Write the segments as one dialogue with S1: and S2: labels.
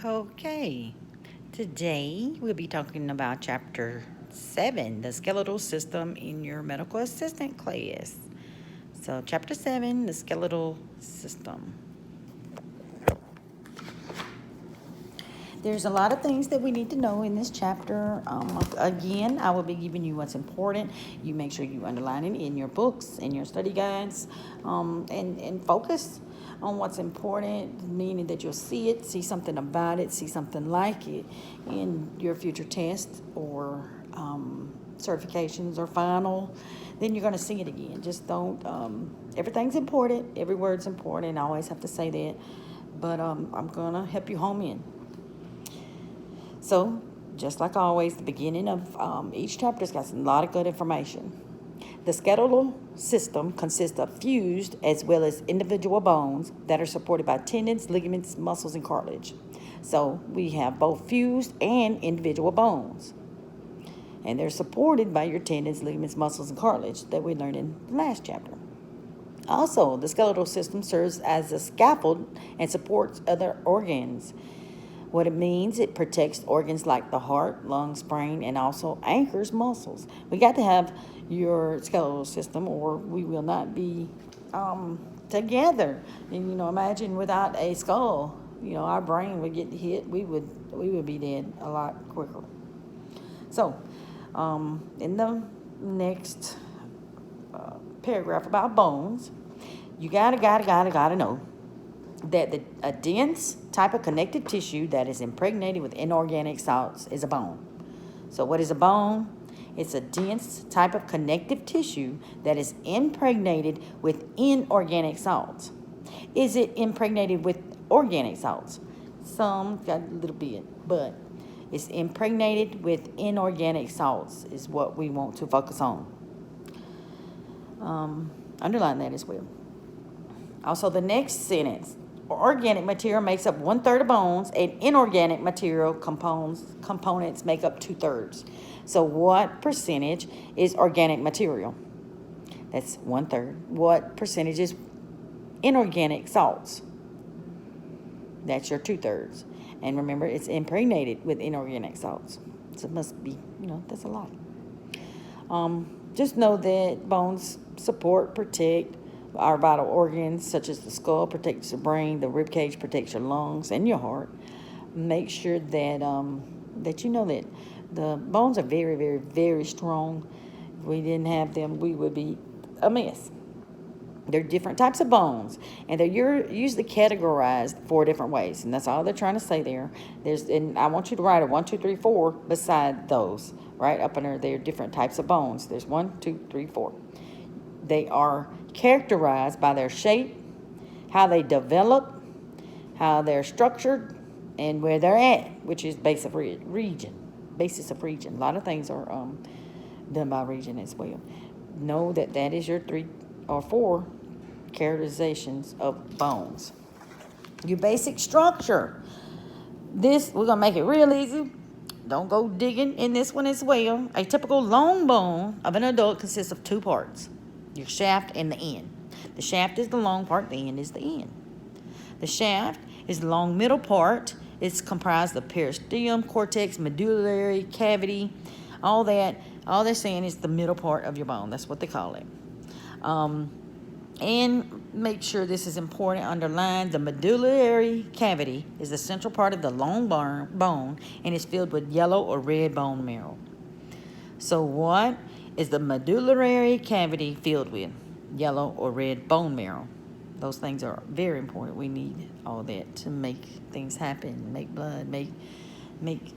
S1: Okay, today we'll be talking about Chapter 7, the skeletal system in your medical assistant class. So, Chapter 7, the skeletal system. There's a lot of things that we need to know in this chapter. Again, I will be giving you what's important. You make sure you underline it in your books, in your study guides, and focus on what's important, meaning that you'll see it, see something about it, see something like it in your future tests or certifications or final. Then you're going to see it again. Just don't, everything's important. Every word's important. I always have to say that. But I'm going to help you home in. So, just like always, the beginning of each chapter's got a lot of good information. The skeletal system consists of fused as well as individual bones that are supported by tendons, ligaments, muscles, and cartilage. So, we have both fused and individual bones. And they're supported by your tendons, ligaments, muscles, and cartilage that we learned in the last chapter. Also, the skeletal system serves as a scaffold and supports other organs. What it means, it protects organs like the heart, lungs, brain, and also anchors muscles. We got to have your skeletal system or we will not be together. And, imagine without a skull, our brain would get hit. We would be dead a lot quicker. So, in the next paragraph about bones, you gotta know that a dense type of connective tissue that is impregnated with inorganic salts is a bone. So what is a bone? It's a dense type of connective tissue that is impregnated with inorganic salts. Is it impregnated with organic salts? Some got a little bit, but it's impregnated with inorganic salts is what we want to focus on. Underline that as well. Also, the next sentence. Organic material makes up 1/3 of bones, and inorganic material components make up 2/3. So what percentage is organic material? That's 1/3. What percentage is inorganic salts? That's your 2/3. And remember, it's impregnated with inorganic salts. So it must be, that's a lot. Just know that bones support, protect our vital organs, such as the skull protects the brain, the rib cage protects your lungs and your heart. Make sure that that you know that the bones are very, very, very strong. If we didn't have them, we would be a mess. There are different types of bones, and they're usually categorized 4 different ways, and that's all they're trying to say there. And I want you to write a 1, 2, 3, 4 beside those, right up under there. Different types of bones. There's 1, 2, 3, 4. They are characterized by their shape, how they develop, how they're structured, and where they're at, which is basis of region. A lot of things are done by region as well. Know that is your 3 or 4 characterizations of bones. Your basic structure. We're going to make it real easy. Don't go digging in this one as well. A typical long bone of an adult consists of 2 parts. Your shaft and the end. The shaft is the long part, the end is the end. The shaft is the long middle part. It's comprised of periosteum, cortex, medullary cavity, all that. All they're saying is the middle part of your bone. That's what they call it. And make sure this is important, underline the medullary cavity is the central part of the long bone and is filled with yellow or red bone marrow. So what is the medullary cavity filled with? Yellow or red bone marrow. Those things are very important. We need all that to make things happen, make blood, make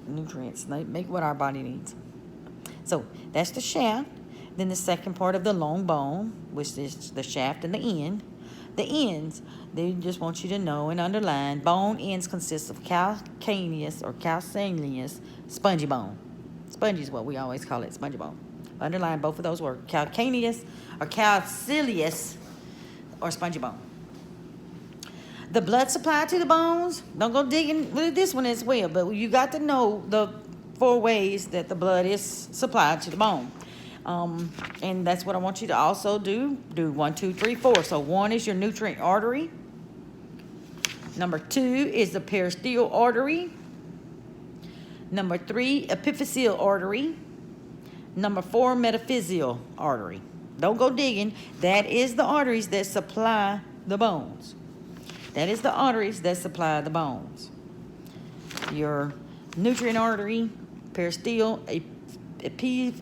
S1: nutrients, make what our body needs. So that's the shaft. Then the second part of the long bone, which is the shaft and the end. The ends, they just want you to know and underline, bone ends consist of calcaneus or calcaneus spongy bone. Spongy is what we always call it, spongy bone. Underline both of those words, calcaneus or calcaneus or spongy bone. The blood supply to the bones, don't go digging with this one as well, but you got to know the 4 ways that the blood is supplied to the bone. And that's what I want you to also do. Do 1, 2, 3, 4. So 1 is your nutrient artery. Number 2 is the peristitial artery. Number 3, epiphyseal artery. Number 4, metaphyseal artery. Don't go digging. That is the arteries that supply the bones. That is the arteries that supply the bones. Your nutrient artery, peristitial, epiphyseal,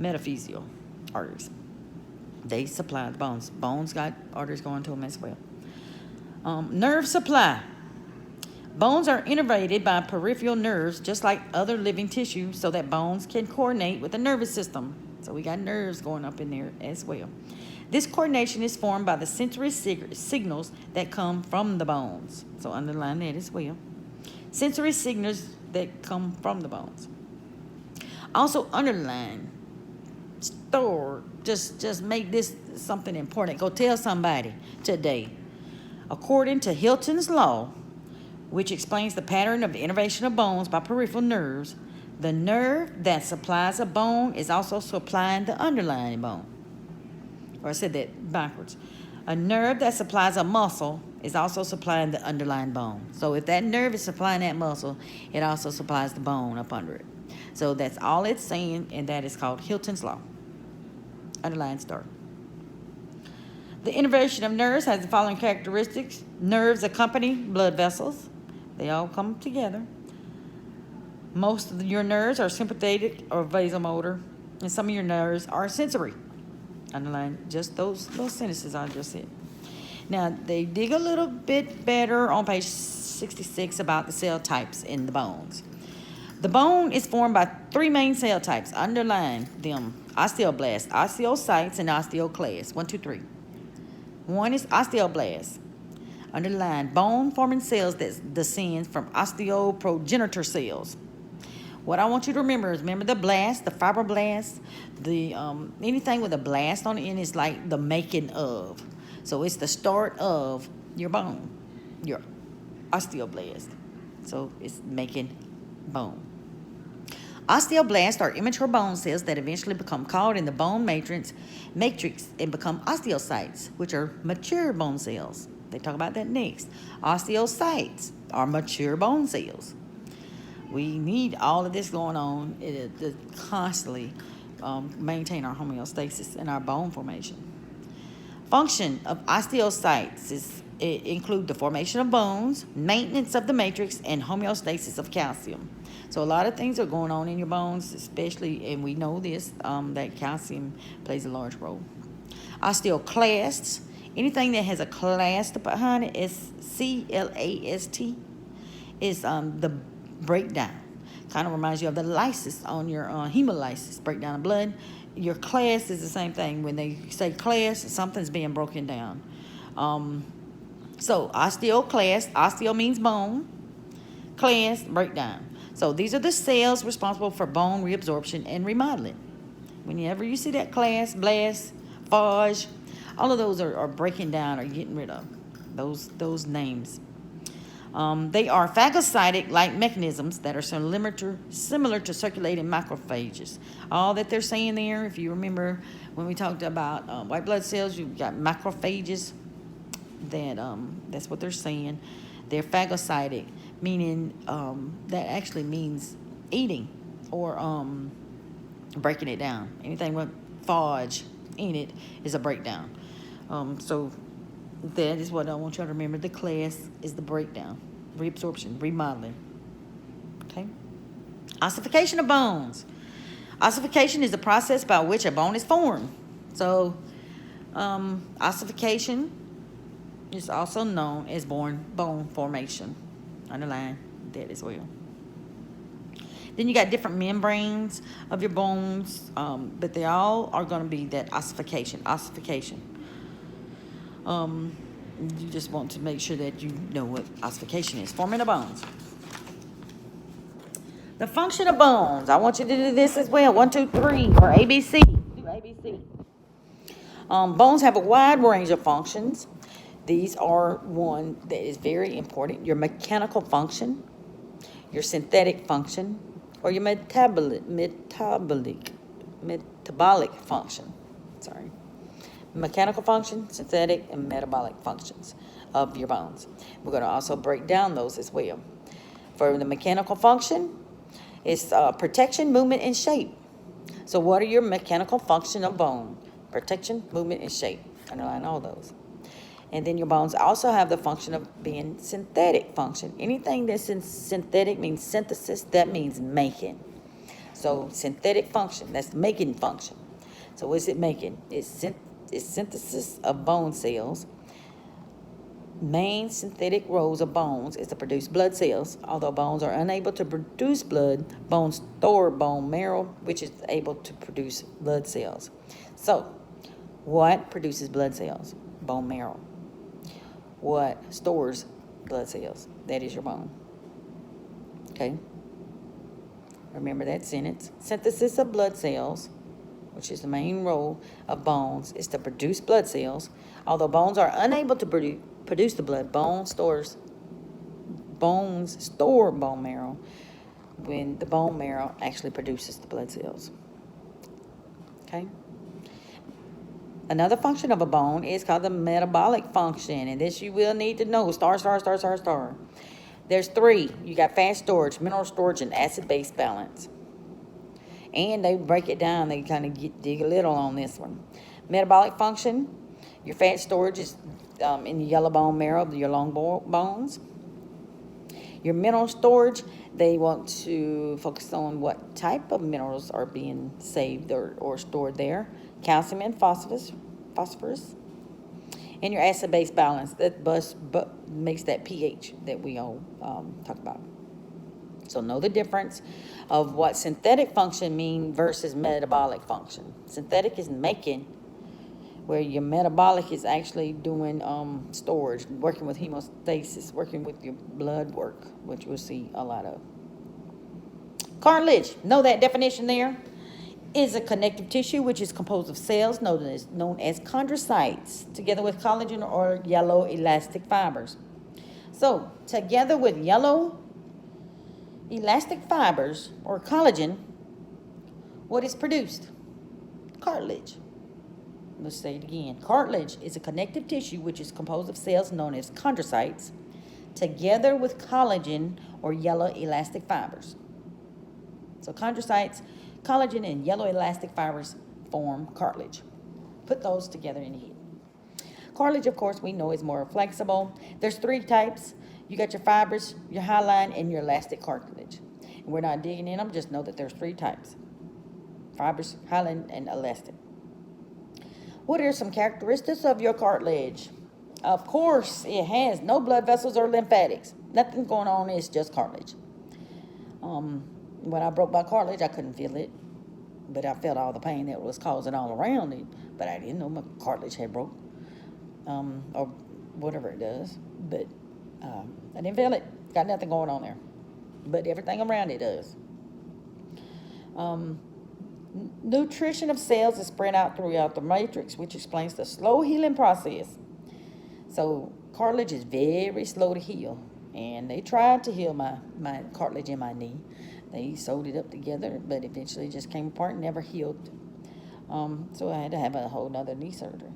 S1: metaphyseal arteries. They supply the bones. Bones got arteries going to them as well. Nerve supply. Bones are innervated by peripheral nerves, just like other living tissue, so that bones can coordinate with the nervous system. So we got nerves going up in there as well. This coordination is formed by the sensory signals that come from the bones. So underline that as well. Sensory signals that come from the bones. Also underline, store, just make this something important. Go tell somebody today. According to Hilton's law, which explains the pattern of innervation of bones by peripheral nerves, the nerve that supplies a bone is also supplying the underlying bone. Or I said that backwards. A nerve that supplies a muscle is also supplying the underlying bone. So if that nerve is supplying that muscle, it also supplies the bone up under it. So that's all it's saying, and that is called Hilton's law. Underline star. The innervation of nerves has the following characteristics. Nerves accompany blood vessels. They all come together. Most of your nerves are sympathetic or vasomotor, and some of your nerves are sensory. Underline just those sentences I just said. Now, they dig a little bit better on page 66 about the cell types in the bones. The bone is formed by 3 main cell types. Underline them. Osteoblasts, osteocytes, and osteoclasts. 1, 2, 3. One is osteoblast. Underline bone-forming cells that descend from osteoprogenitor cells. What I want you to remember is the blast, the fibroblast, the anything with a blast on the end is like the making of. So it's the start of your bone, your osteoblast. So it's making bone. Osteoblasts are immature bone cells that eventually become caught in the bone matrix and become osteocytes, which are mature bone cells. They talk about that next. Osteocytes are mature bone cells. We need all of this going on to constantly maintain our homeostasis and our bone formation. Function of osteocytes include the formation of bones, maintenance of the matrix, and homeostasis of calcium. So a lot of things are going on in your bones, especially, and we know this, that calcium plays a large role. Osteoclasts, anything that has a clast behind it is C-L-A-S-T, is the breakdown. Kind of reminds you of the lysis on your hemolysis, breakdown of blood. Your class is the same thing. When they say class, something's being broken down. So osteoclast, osteo means bone, class, breakdown. So these are the cells responsible for bone reabsorption and remodeling. Whenever you see that class, blast, phage, all of those are breaking down or getting rid of those names. They are phagocytic-like mechanisms that are similar to circulating macrophages. All that they're saying there, if you remember when we talked about white blood cells, you've got macrophages. That's what they're saying. They're phagocytic, meaning that actually means eating or breaking it down. Anything with phage in it is a breakdown. So that is what I want you to remember. The class is the breakdown, reabsorption, remodeling. Okay? Ossification of bones. Ossification is the process by which a bone is formed. So ossification is also known as bone formation. Underline that as well. Then you got different membranes of your bones, but they all are going to be that ossification. You just want to make sure that you know what ossification is. Forming the bones. The function of bones. I want you to do this as well. 1, 2, 3 or ABC. Do ABC. Bones have a wide range of functions. These are one that is very important. Your mechanical function, your synthetic function, or your metabolic function. mechanical function, synthetic, and metabolic functions of your bones. We're going to also break down those as well. For the mechanical function, it's protection, movement, and shape. So what are your mechanical function of bone? Protection, movement, and shape. Underline all those. And then your bones also have the function of being synthetic function. Anything that's in synthetic means synthesis, that means making. So synthetic function, that's making function. So what's it making? It's synthesis of bone cells. Main synthetic roles of bones is to produce blood cells. Although bones are unable to produce blood, bones store bone marrow, which is able to produce blood cells. So, what produces blood cells? Bone marrow. What stores blood cells? That is your bone. Okay? Remember that sentence. Synthesis of blood cells, which is the main role of bones, is to produce blood cells. Although bones are unable to produce the blood, bones store bone marrow when the bone marrow actually produces the blood cells. Okay? Another function of a bone is called the metabolic function, and this you will need to know. Star. There's three. You got fat storage, mineral storage, and acid-base balance. And they break it down. They kind of dig a little on this one. Metabolic function, your fat storage is in the yellow bone marrow, your long bones. Your mineral storage, they want to focus on what type of minerals are being saved or stored there. Calcium and phosphorus. And your acid-base balance, that makes that pH that we all talk about. So know the difference of what synthetic function means versus metabolic function. Synthetic is making, where your metabolic is actually doing storage, working with hemostasis, working with your blood work, which we'll see a lot of. Cartilage, know that definition there, is a connective tissue which is composed of cells known as chondrocytes, together with collagen or yellow elastic fibers. So, together with yellow elastic fibers or collagen, what is produced? Cartilage. Let's say it again. Cartilage is a connective tissue which is composed of cells known as chondrocytes, together with collagen or yellow elastic fibers. So chondrocytes, collagen, and yellow elastic fibers form cartilage. Put those together in your head. Cartilage, of course, we know is more flexible. There's three types. You got your fibers, your hyaline, and your elastic cartilage. And we're not digging in them, just know that there's three types. Fibers, hyaline, and elastic. What are some characteristics of your cartilage? Of course, it has no blood vessels or lymphatics. Nothing going on, it's just cartilage. When I broke my cartilage, I couldn't feel it, but I felt all the pain that was causing all around it, but I didn't know my cartilage had broke, or whatever it does, but I didn't feel it. Got nothing going on there, but everything around it does. Nutrition of cells is spread out throughout the matrix, which explains the slow healing process. So cartilage is very slow to heal, and they tried to heal my cartilage in my knee. They sewed it up together, but eventually it just came apart and never healed. So I had to have a whole nother knee surgery.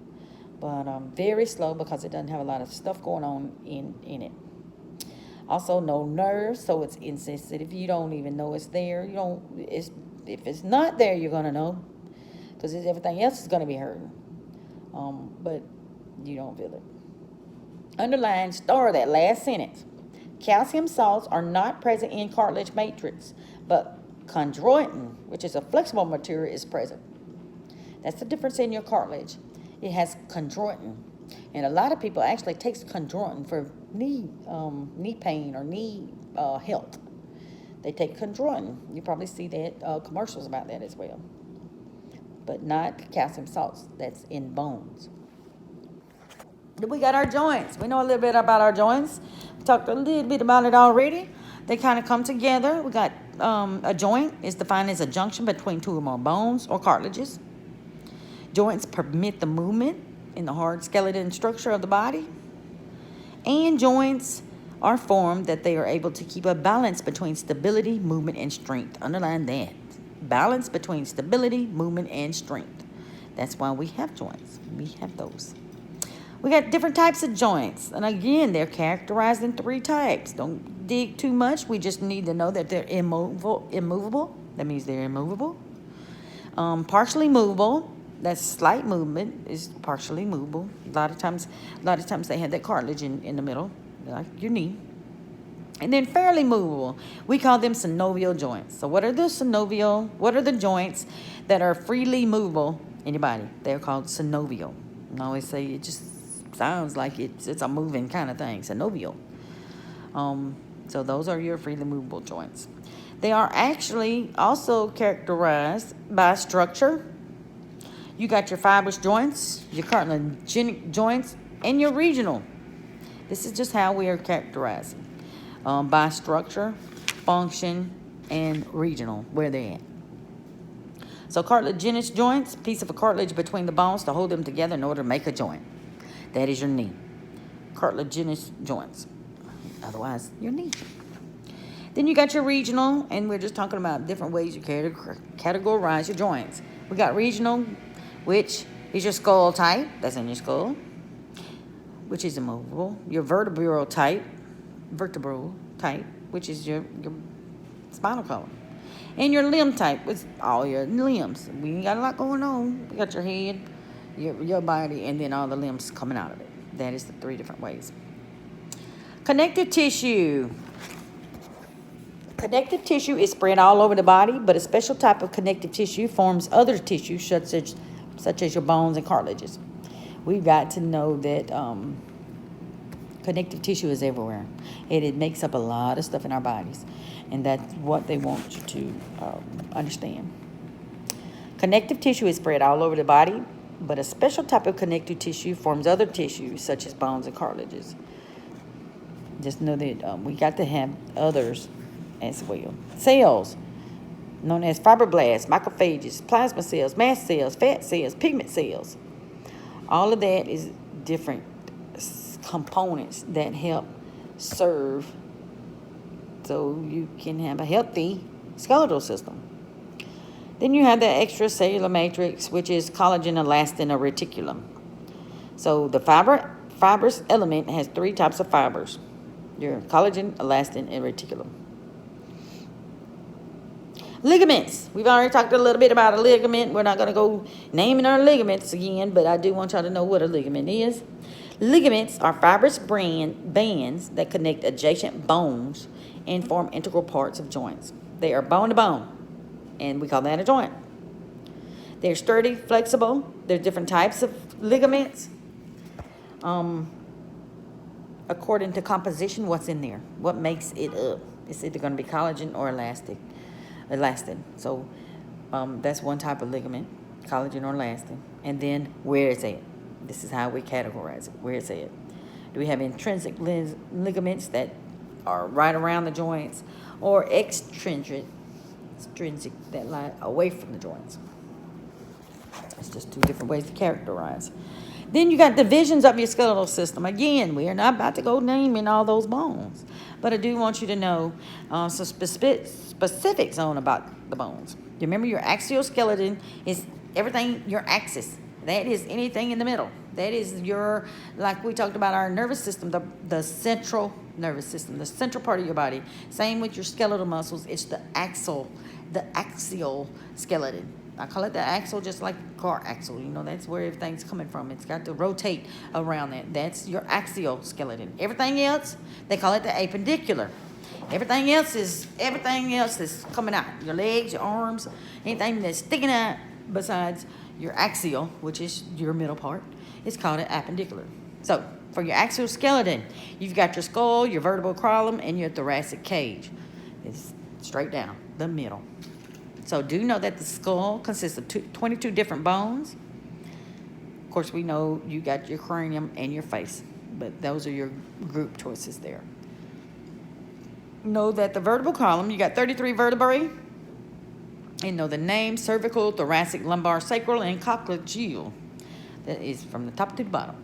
S1: But very slow because it doesn't have a lot of stuff going on in it. Also, no nerves, so it's insensitive. You don't even know it's there. If it's not there, you're going to know, because everything else is going to be hurting. But you don't feel it. Underline, star that last sentence. Calcium salts are not present in cartilage matrix, but chondroitin, which is a flexible material, is present. That's the difference in your cartilage. It has chondroitin, and a lot of people actually take chondroitin for knee pain or knee health. They take chondroitin. You probably see that commercials about that as well, but not calcium salts. That's in bones. Then we got our joints. We know a little bit about our joints. We talked a little bit about it already. They kind of come together. We got a joint is defined as a junction between two or more bones or cartilages. Joints permit the movement in the hard skeleton structure of the body. And joints are formed that they are able to keep a balance between stability, movement, and strength. Underline that. Balance between stability, movement, and strength. That's why we have joints. We have those. We got different types of joints. And again, they're characterized in 3 types. Don't dig too much. We just need to know that they're immovable. That means they're immovable. Partially movable. That's slight movement is partially movable. A lot of times they have that cartilage in the middle, like your knee. And then fairly movable. We call them synovial joints. So what are the joints that are freely movable in your body? They're called synovial. And I always say it just sounds like it's a moving kind of thing, synovial. So those are your freely movable joints. They are actually also characterized by structure. You got your fibrous joints, your cartilagenic joints, and your regional. This is just how we are characterized. By structure, function, and regional, where they're at. So cartilaginous joints, piece of a cartilage between the bones to hold them together in order to make a joint. That is your knee. Cartilaginous joints. Otherwise, your knee. Then you got your regional, and we're just talking about different ways you categorize your joints. We got regional, which is your skull type. That's in your skull, which is immovable. Your vertebral type, which is your spinal column. And your limb type, with all your limbs. We ain't got a lot going on. We got your head, your body, and then all the limbs coming out of it. That is the 3 different ways. Connective tissue. Connective tissue is spread all over the body, but a special type of connective tissue forms other tissues, such as your bones and cartilages. We've got to know that connective tissue is everywhere, and it makes up a lot of stuff in our bodies, and that's what they want you to understand. Connective tissue is spread all over the body, but a special type of connective tissue forms other tissues, such as bones and cartilages. Just know that we got to have others as well. Cells, known as fibroblasts, macrophages, plasma cells, mast cells, fat cells, pigment cells. All of that is different components that help serve so you can have a healthy skeletal system. Then you have the extracellular matrix, which is collagen, elastin, or reticulum. So the fibrous element has 3 types of fibers: your collagen, elastin, and reticulum. Ligaments. We've already talked a little bit about a ligament. We're not going to go naming our ligaments again, but I do want y'all to know what a ligament is. Ligaments are fibrous bands that connect adjacent bones and form integral parts of joints. They are bone to bone, and we call that a joint. They're sturdy, flexible. There's different types of ligaments. According to composition, what's in there? What makes it up? It's either going to be collagen or elastin. So that's one type of ligament, collagen or elastin. And then where it's at. This is how we categorize it. Where it's at. Do we have intrinsic ligaments that are right around the joints, or extrinsic that lie away from the joints? It's just 2 different ways to characterize. Then you got divisions of your skeletal system. Again, we are not about to go naming all those bones, but I do want you to know some specifics on about the bones. You remember your exoskeleton is everything, your axis. That is anything in the middle. That is your, like we talked about our nervous system, the central nervous system, the central part of your body. Same with your skeletal muscles. It's the axial skeleton. I call it the axle, just like car axle. You know, that's where everything's coming from. It's got to rotate around that. That's your axial skeleton. Everything else, they call it the appendicular. Everything else is coming out. Your legs, your arms, anything that's sticking out besides your axial, which is your middle part, is called an appendicular. So for your axial skeleton, you've got your skull, your vertebral column, and your thoracic cage. It's straight down the middle. So do know that the skull consists of 22 different bones. Of course, we know you got your cranium and your face, but those are your group choices there. Know that the vertebral column, you got 33 vertebrae. And know the name: cervical, thoracic, lumbar, sacral, and coccygeal. That is from the top to the bottom.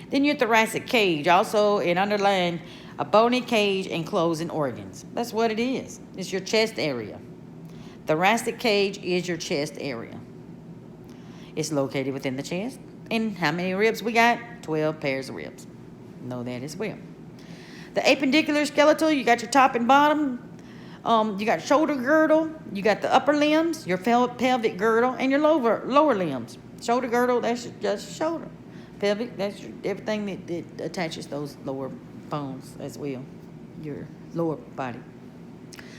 S1: Then your thoracic cage, also in underline, a bony cage enclosing organs. That's what it is. It's your chest area. Thoracic cage is your chest area. It's located within the chest. And how many ribs we got? 12 pairs of ribs. Know that as well. The appendicular skeletal, you got your top and bottom. You got shoulder girdle. You got the upper limbs, your pelvic girdle, and your lower limbs. Shoulder girdle, that's just shoulder. Pelvic, that's everything that attaches those lower bones as well, your lower body.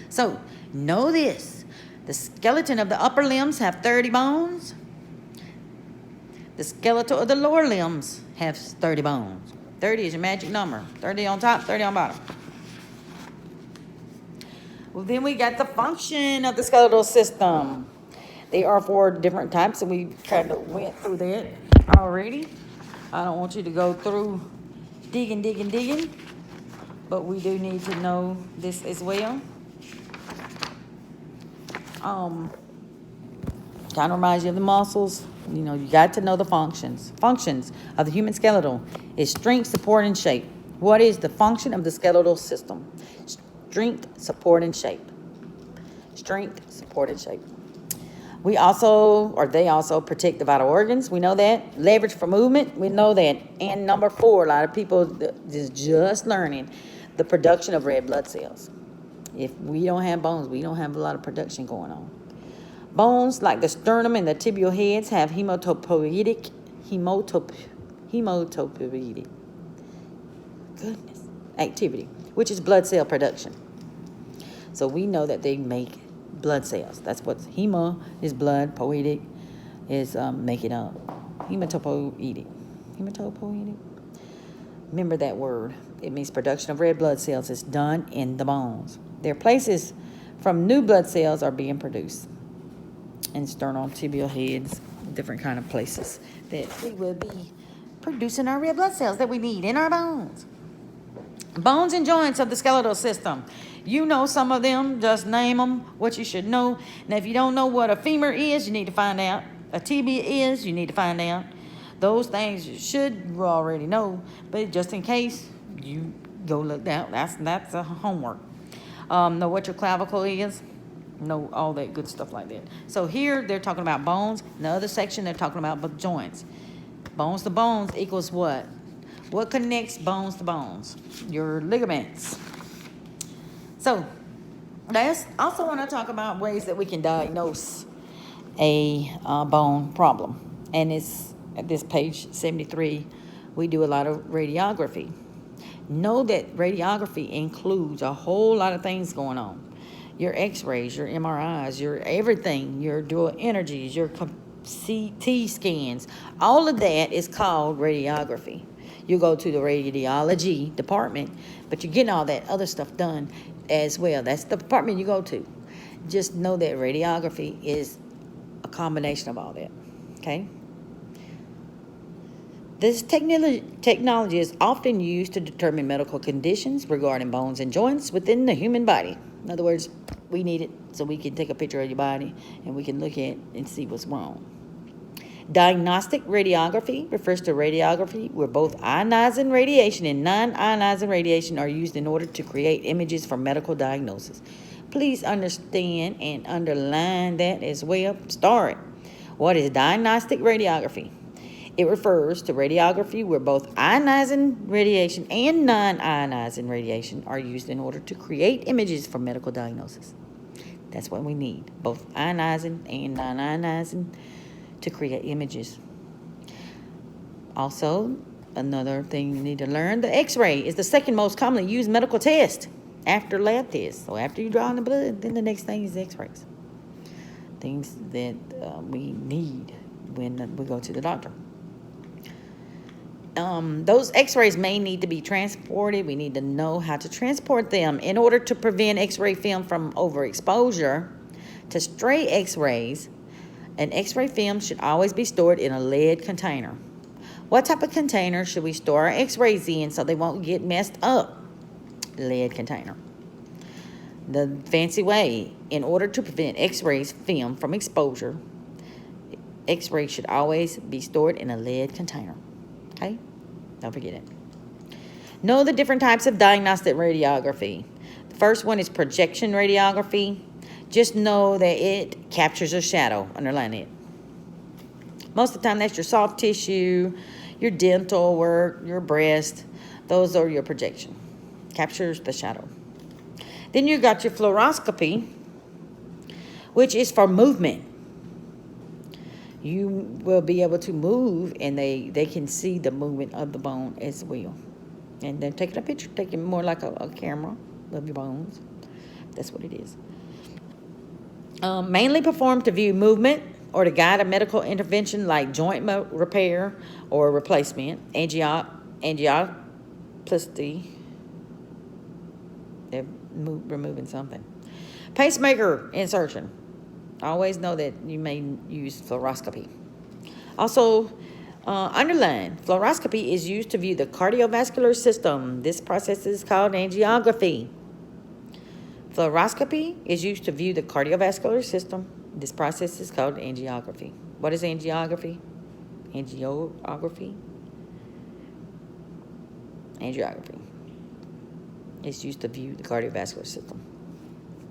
S1: So, know this. The skeleton of the upper limbs have 30 bones. The skeleton of the lower limbs has 30 bones. 30 is your magic number. 30 on top, 30 on bottom. Well, then we got the function of the skeletal system. There are 4 different types, and we kind of went through that already. I don't want you to go through digging, but we do need to know this as well. Kind of reminds you of the muscles. You know, you got to know the functions. Functions of the human skeletal is strength, support, and shape. What is the function of the skeletal system? Strength, support, and shape. Strength, support, and shape. They also protect the vital organs. We know that. Leverage for movement. We know that. And number 4, a lot of people is just learning the production of red blood cells. If we don't have bones, we don't have a lot of production going on. Bones like the sternum and the tibial heads have hematopoietic activity, which is blood cell production. So we know that they make blood cells. That's what hemo is blood, poietic is make it up. Hematopoietic. Remember that word. It means production of red blood cells is done in the bones. There are places from new blood cells are being produced. In sternal, tibial heads, different kind of places that we will be producing our red blood cells that we need in our bones. Bones and joints of the skeletal system. You know some of them, just name them, what you should know. Now, if you don't know what a femur is, you need to find out. A tibia is, you need to find out. Those things you should already know, but just in case, you go look down. That's a homework. Know what your clavicle is. Know all that good stuff like that. So here, they're talking about bones. In the other section, they're talking about joints. Bones to bones equals what? What connects bones to bones? Your ligaments. So, I also want to talk about ways that we can diagnose a bone problem. And it's at this page 73, we do a lot of radiography. Know that radiography includes a whole lot of things going on. Your Xrays, your MRIs, your everything, your dual energies, your CT scans, all of that is called radiography. You go to the radiology department, but you're getting all that other stuff done as well. That's the department you go to. Just know that radiography is a combination of all that, okay? This technology is often used to determine medical conditions regarding bones and joints within the human body. In other words, we need it so we can take a picture of your body and we can look at and see what's wrong. Diagnostic radiography refers to radiography where both ionizing radiation and non-ionizing radiation are used in order to create images for medical diagnosis. Please understand and underline that as well. Start. What is diagnostic radiography? It refers to radiography where both ionizing radiation and non-ionizing radiation are used in order to create images for medical diagnosis. That's what we need, both ionizing and non-ionizing, to create images. Also, another thing you need to learn, the X-ray is the second most commonly used medical test after lab tests. So after you draw in the blood, then the next thing is X-rays. Things that we need when we go to the doctor. Those X-rays may need to be transported. We need to know how to transport them in order to prevent X-ray film from overexposure to stray X-rays. An X-ray film should always be stored in a lead container. What type of container should we store our X-rays in so they won't get messed up? Lead container. The fancy way, in order to prevent X-rays film from exposure, X-rays should always be stored in a lead container. Okay? Don't forget it. Know the different types of diagnostic radiography. The first one is projection radiography. Just know that it captures a shadow. Underline it. Most of the time, that's your soft tissue, your dental work, your breast. Those are your projection. Captures the shadow. Then you got your fluoroscopy, which is for movement. You will be able to move, and they can see the movement of the bone as well. And then taking a picture, taking more like a camera of your bones. That's what it is. Mainly performed to view movement or to guide a medical intervention like joint repair or replacement, angioplasty. They're removing something. Pacemaker insertion. Always know that you may use fluoroscopy. Also, underline, fluoroscopy is used to view the cardiovascular system. This process is called angiography. Fluoroscopy is used to view the cardiovascular system. This process is called angiography. What is angiography? Angiography. It's used to view the cardiovascular system.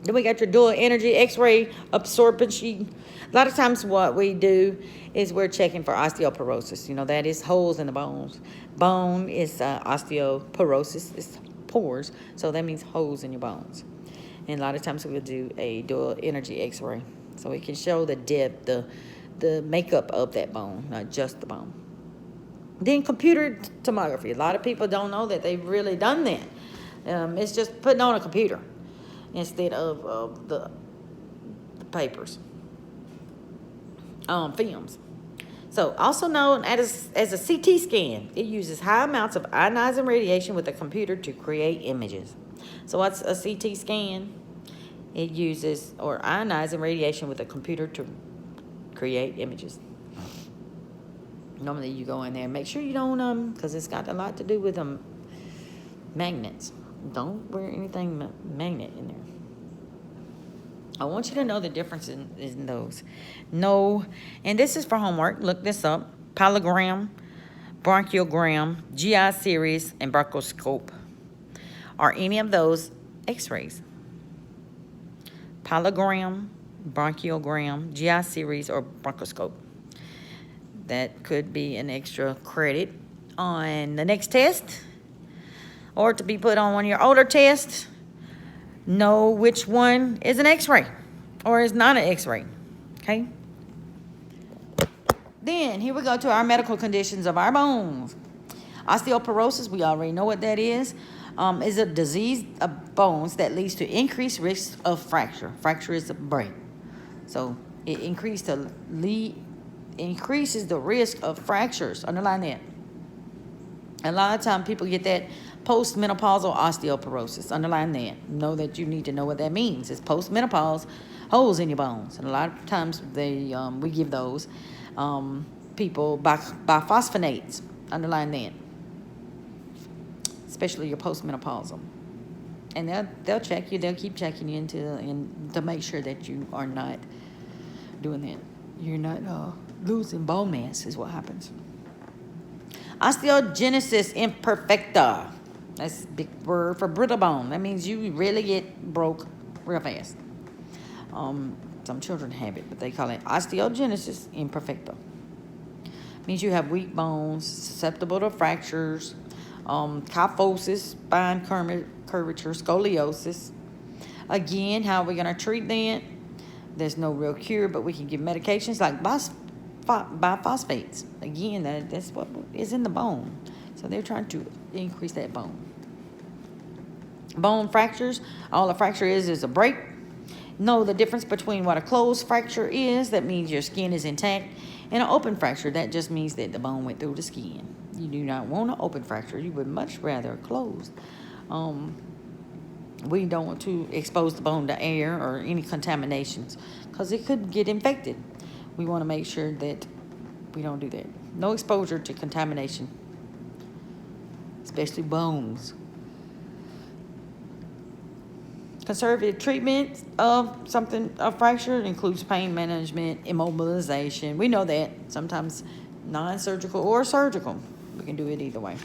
S1: Then we got your dual energy X-ray absorption. A lot of times what we do is we're checking for osteoporosis. You know, that is holes in the bones. Bone is osteoporosis. It's pores. So that means holes in your bones. And a lot of times we'll do a dual energy X-ray. So it can show the depth, the makeup of that bone, not just the bone. Then computer tomography. A lot of people don't know that they've really done that. It's just putting on a computer instead of the papers, films. So also known as a CT scan, it uses high amounts of ionizing radiation with a computer to create images. So what's a CT scan? It uses ionizing radiation with a computer to create images. Normally you go in there and make sure you don't, because it's got a lot to do with magnets. Don't wear anything magnet in there. I want you to know the difference in those. No, and this is for homework. Look this up. Pilogram, bronchiogram, GI series, and bronchoscope. Are any of those X-rays? Pilogram, bronchiogram, GI series, or bronchoscope. That could be an extra credit on the next test, or to be put on one of your older tests. Know which one is an X-ray or is not an X-ray, okay? Then here we go to our medical conditions of our bones. Osteoporosis, we already know what that is a disease of bones that leads to increased risk of fracture. Fracture is a break. So it increases the risk of fractures. Underline that. A lot of time people get that postmenopausal osteoporosis. Underline that. Know that you need to know what that means. It's postmenopause, holes in your bones. And a lot of times we give those people biphosphonates. Underline that. Especially your postmenopausal. And they'll check you. They'll keep checking you to make sure that you are not doing that. You're not losing bone mass is what happens. Osteogenesis Imperfecta. That's a big word for brittle bone. That means you really get broke real fast. Some children have it, but they call it osteogenesis imperfecta. Means you have weak bones, susceptible to fractures, kyphosis, spine curvature, scoliosis. Again, how are we going to treat that? There's no real cure, but we can give medications like biphosphates. Again, that's what is in the bone. So they're trying to increase that bone. Bone fractures, all a fracture is a break. Know the difference between what a closed fracture is, that means your skin is intact, and an open fracture, that just means that the bone went through the skin. You do not want an open fracture. You would much rather closed. We don't want to expose the bone to air or any contaminations because it could get infected. We want to make sure that we don't do that. No exposure to contamination, especially bones. Conservative treatment of a fracture includes pain management, immobilization. We know that. Sometimes non-surgical or surgical. We can do it either way.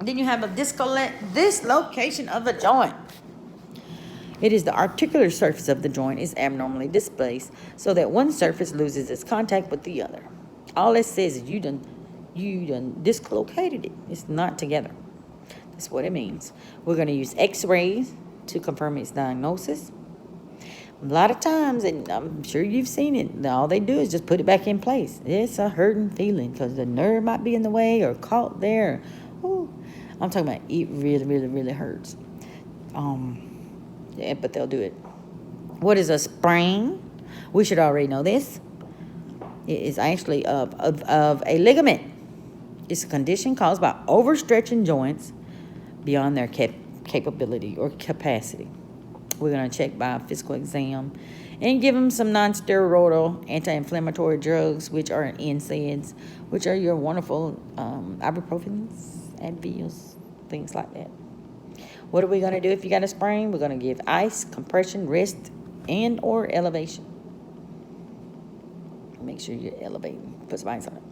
S1: Then you have a dislocation of a joint. It is the articular surface of the joint is abnormally displaced so that one surface loses its contact with the other. All it says is you done dislocated it. It's not together. That's what it means. We're going to use X-rays to confirm its diagnosis. A lot of times, and I'm sure you've seen it, all they do is just put it back in place. It's a hurting feeling because the nerve might be in the way or caught there. Ooh. I'm talking about it really, really, really hurts. Yeah, but they'll do it. What is a sprain? We should already know this. It is actually of a ligament. It's a condition caused by overstretching joints beyond their capability or capacity. We're going to check by a physical exam and give them some non-steroidal anti-inflammatory drugs, which are NSAIDs, which are your wonderful ibuprofens, Advils, things like that. What are we going to do if you got a sprain? We're going to give ice, compression, rest, and or elevation. Make sure you're elevating. Put some ice on it.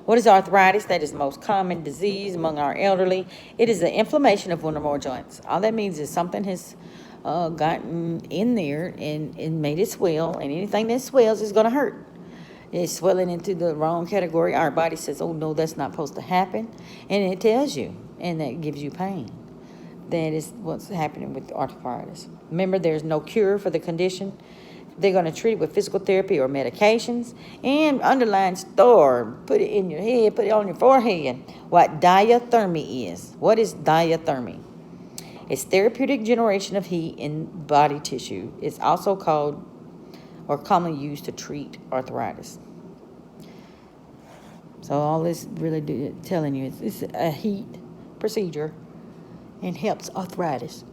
S1: What is arthritis? That is the most common disease among our elderly. It is the inflammation of one or more joints. All that means is something has gotten in there and made it swell, and anything that swells is going to hurt. It's swelling into the wrong category. Our body says, oh, no, that's not supposed to happen, and it tells you, and that gives you pain. That is what's happening with arthritis. Remember, there's no cure for the condition. They're going to treat it with physical therapy or medications. And underline store, put it in your head, put it on your forehead, what diathermy is. What is diathermy? It's therapeutic generation of heat in body tissue. It's also called or commonly used to treat arthritis. So all this really telling you is it's a heat procedure and helps arthritis.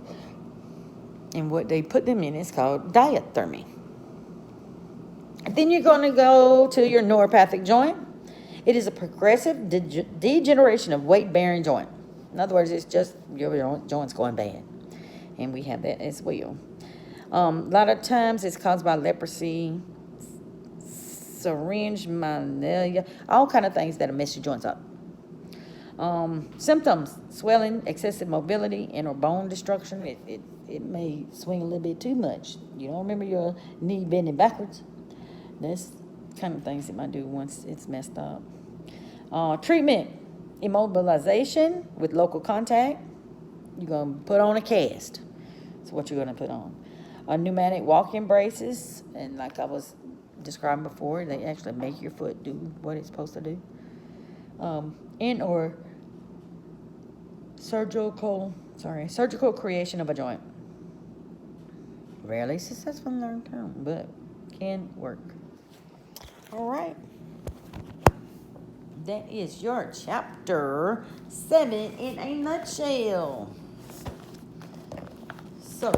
S1: And what they put them in is called diathermy. Then you're going to go to your neuropathic joint. It is a progressive degeneration of weight-bearing joint. In other words, it's just your joint's going bad. And we have that as well. A lot of times it's caused by leprosy, syringe malaria, all kind of things that'll mess your joints up. Symptoms: swelling, excessive mobility, and or bone destruction. It may swing a little bit too much. You don't remember your knee bending backwards. That's kind of things it might do once it's messed up. Treatment: immobilization with local contact. You're going to put on a cast. That's what you're going to put on. Pneumatic walking braces, and like I was describing before, they actually make your foot do what it's supposed to do. And or surgical creation of a joint. Rarely successful in long term, but can work. All right. That is your chapter 7 in a nutshell. So